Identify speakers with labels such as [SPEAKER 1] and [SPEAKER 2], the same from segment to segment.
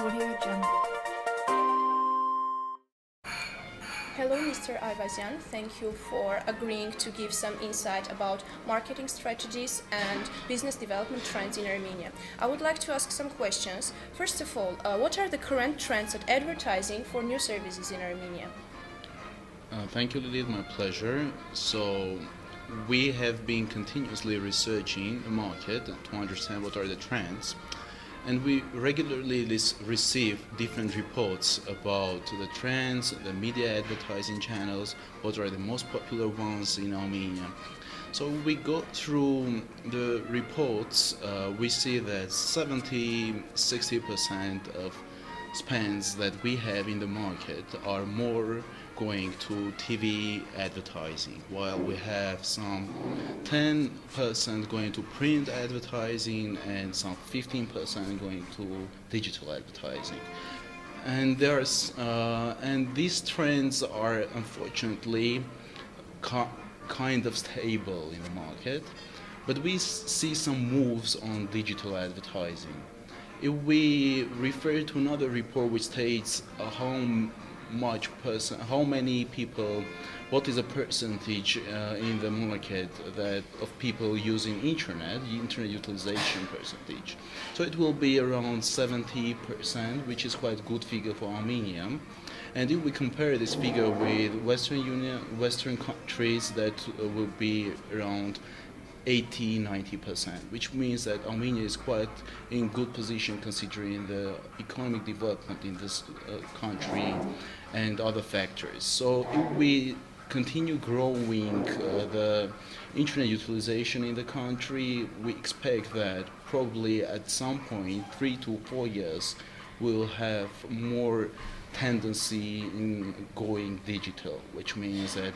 [SPEAKER 1] Audio Jungle.
[SPEAKER 2] Hello, Mr. Ayvazyan. Thank you for agreeing to give some insight about marketing strategies and business development trends in Armenia. I would like to ask some questions. First of all, what are the current trends at advertising for new services in Armenia?
[SPEAKER 3] Thank you, Lilith. My pleasure. So, we have been continuously researching the market to understand what are the trends, and we regularly receive different reports about the trends, the media advertising channels, what are the most popular ones in Armenia. So we go through the reports, we see that 60% of spends that we have in the market are more going to TV advertising, while we have some 10% going to print advertising and some 15% going to digital advertising. And and these trends are unfortunately kind of stable in the market, but we see some moves on digital advertising. If we refer to another report which states how many people, what is a percentage in the market that of people using internet utilization percentage. So it will be around 70%, which is quite a good figure for Armenia. And if we compare this figure with Western countries, that will be around 80-90%, which means that Armenia is quite in good position considering the economic development in this country and other factors. So if we continue growing the internet utilization in the country, we expect that probably at some point, 3 to 4 years, we'll have more tendency in going digital, which means that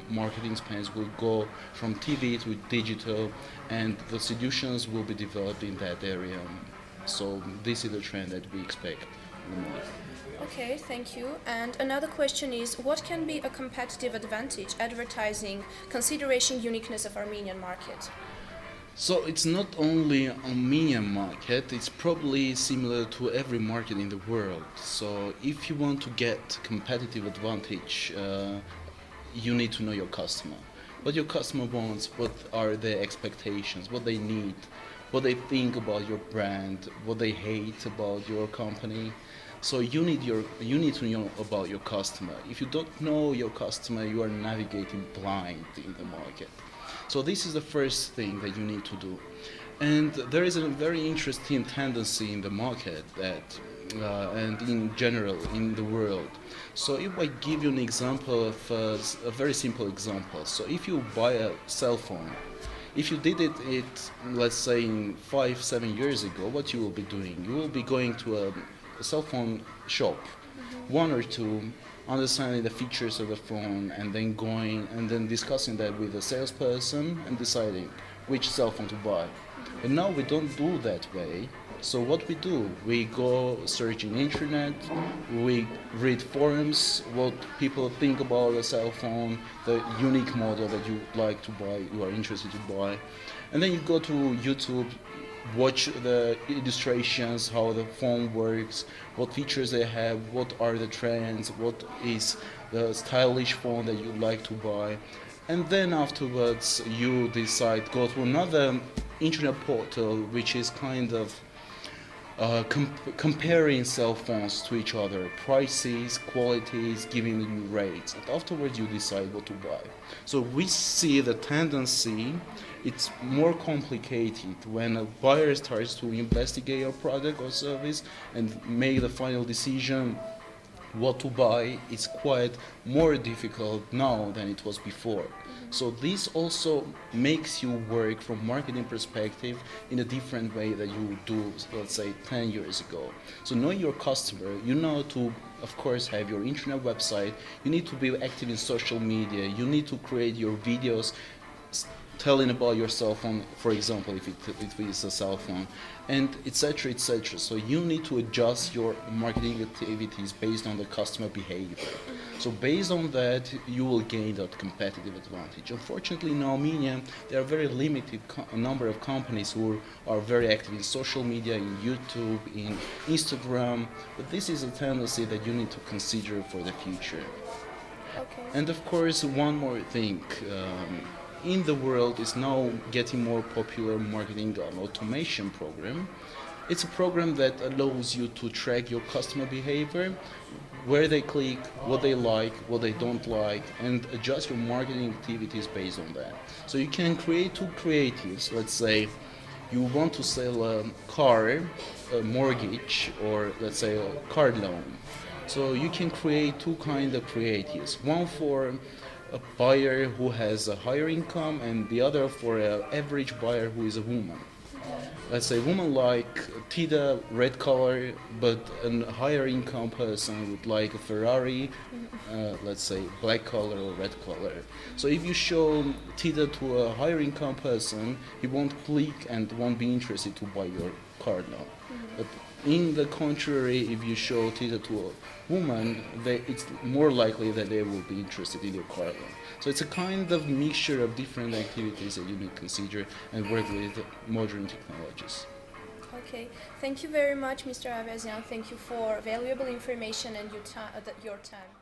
[SPEAKER 3] marketing spends will go from TV to digital, and the solutions will be developed in that area. So this is the trend that we expect in the market.
[SPEAKER 2] Okay, thank you. And another question is, what can be a competitive advantage advertising consideration uniqueness of Armenian market?
[SPEAKER 3] So it's not only Armenian market, it's probably similar to every market in the world. So if you want to get competitive advantage, you need to know your customer. What your customer wants, what are their expectations, what they need, what they think about your brand, what they hate about your company. So you need to know about your customer. If you don't know your customer, you are navigating blind in the market. So this is the first thing that you need to do. And there is a very interesting tendency in the market that, and in general in the world. So if I give you an example of a very simple example. So if you buy a cell phone, if you did it, let's say in 5-7 years ago, what you will be doing? You will be going to a cell phone shop, one or two, understanding the features of the phone, and then going and then discussing that with the salesperson and deciding which cell phone to buy. And now we don't do that way. So what we do, we go searching internet, we read forums, what people think about a cell phone, the unique model that you like to buy, you are interested to buy, and then you go to YouTube, watch the illustrations, how the phone works, what features they have, what are the trends, what is the stylish phone that you like to buy. And then afterwards you decide go to another internet portal which is kind of comparing cell phones to each other, prices, qualities, giving you rates. And afterwards you decide what to buy. So we see the tendency, it's more complicated when a buyer starts to investigate your product or service and make the final decision what to buy. It's quite more difficult now than it was before. So this also makes you work from marketing perspective in a different way that you do, let's say, 10 years ago. So knowing your customer, you know to, of course, have your internet website, you need to be active in social media, you need to create your videos telling about your cell phone, for example, if it is a cell phone, and etc. etc. So you need to adjust your marketing activities based on the customer behavior. So based on that, you will gain that competitive advantage. Unfortunately, in Armenia, there are very limited number of companies who are very active in social media, in YouTube, in Instagram. But this is a tendency that you need to consider for the future.
[SPEAKER 2] Okay.
[SPEAKER 3] And of course, one more thing. In the world is now getting more popular marketing automation program. It's a program that allows you to track your customer behavior, where they click, what they like, what they don't like, and adjust your marketing activities based on that. So you can create two creatives. Let's say you want to sell a car, a mortgage, or let's say a car loan. So you can create two kind of creatives. One for a buyer who has a higher income, and the other for an average buyer who is a woman. Let's say a woman like Tida, red color, but a higher income person would like a Ferrari, let's say black color or red color. So if you show Tida to a higher income person, he won't click and won't be interested to buy your car now. But in the contrary, if you show Tida to a woman, it's more likely that they will be interested in your car loan. So it's a kind of mixture of different activities that you need to consider and work with modern technologies.
[SPEAKER 2] Okay. Thank you very much, Mr. Avesian. Thank you for valuable information and your time.